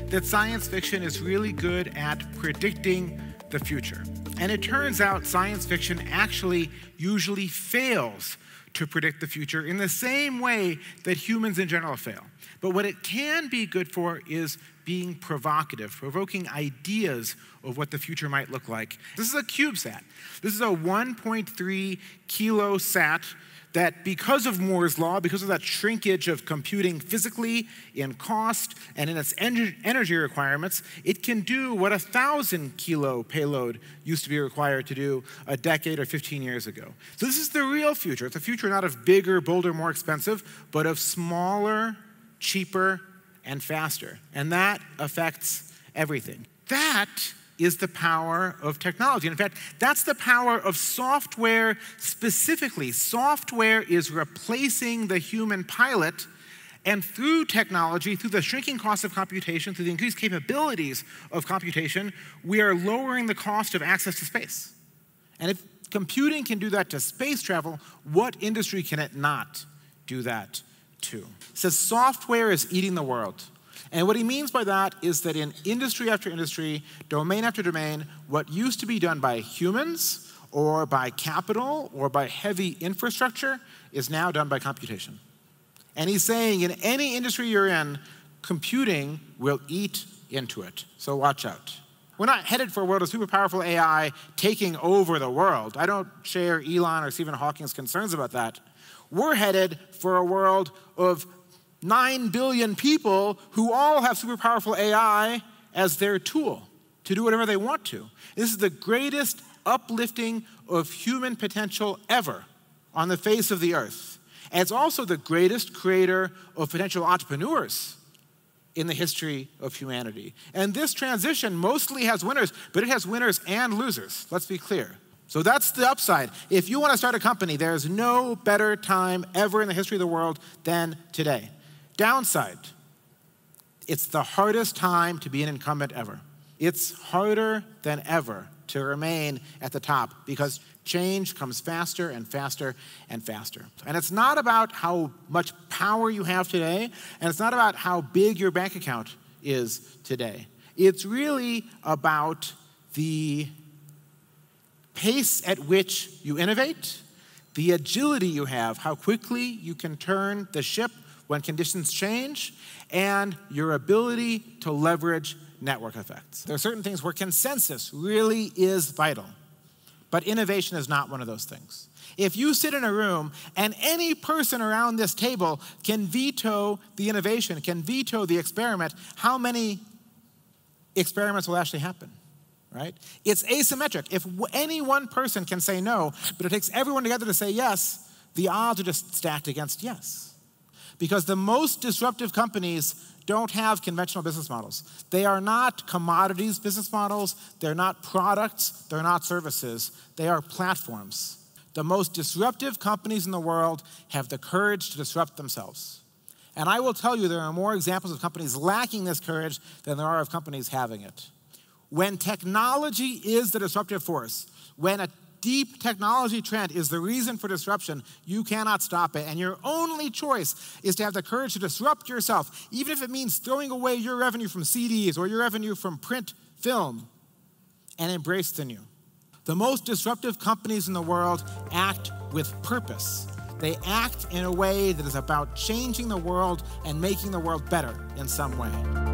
that science fiction is really good at predicting the future. And it turns out science fiction actually usually fails to predict the future in the same way that humans in general fail. But what it can be good for is being provocative, provoking ideas of what the future might look like. This is a CubeSat. This is a 1.3 kilo sat that, because of Moore's law, because of that shrinkage of computing physically in cost and in its energy requirements, it can do what a 1,000 kilo payload used to be required to do a decade or 15 years ago. So this is the real future. It's a future not of bigger, bolder, more expensive, but of smaller, cheaper, and faster. And that affects everything. That is the power of technology. And in fact, that's the power of software specifically. Software is replacing the human pilot, and through technology, through the shrinking cost of computation, through the increased capabilities of computation, we are lowering the cost of access to space. And if computing can do that to space travel, what industry can it not do that to? It says software is eating the world. And what he means by that is that in industry after industry, domain after domain, what used to be done by humans or by capital or by heavy infrastructure is now done by computation. And he's saying in any industry you're in, computing will eat into it. So watch out. We're not headed for a world of super powerful AI taking over the world. I don't share Elon or Stephen Hawking's concerns about that. We're headed for a world of 9 billion people who all have super powerful AI as their tool to do whatever they want to. This is the greatest uplifting of human potential ever on the face of the earth. And it's also the greatest creator of potential entrepreneurs in the history of humanity. And this transition mostly has winners, but it has winners and losers. Let's be clear. So that's the upside. If you want to start a company, there's no better time ever in the history of the world than today. Downside, it's the hardest time to be an incumbent ever. It's harder than ever to remain at the top because change comes faster and faster and faster. And it's not about how much power you have today, and it's not about how big your bank account is today. It's really about the pace at which you innovate, the agility you have, how quickly you can turn the ship when conditions change, and your ability to leverage network effects. There are certain things where consensus really is vital, but innovation is not one of those things. If you sit in a room and any person around this table can veto the innovation, can veto the experiment, how many experiments will actually happen, right? It's asymmetric. If any one person can say no, but it takes everyone together to say yes, the odds are just stacked against yes. Because the most disruptive companies don't have conventional business models. They are not commodities business models. They're not products. They're not services. They are platforms. The most disruptive companies in the world have the courage to disrupt themselves. And I will tell you, there are more examples of companies lacking this courage than there are of companies having it. When technology is the disruptive force, when a deep technology trend is the reason for disruption, you cannot stop it. And your only choice is to have the courage to disrupt yourself, even if it means throwing away your revenue from CDs or your revenue from print film, and embrace the new. The most disruptive companies in the world act with purpose. They act in a way that is about changing the world and making the world better in some way.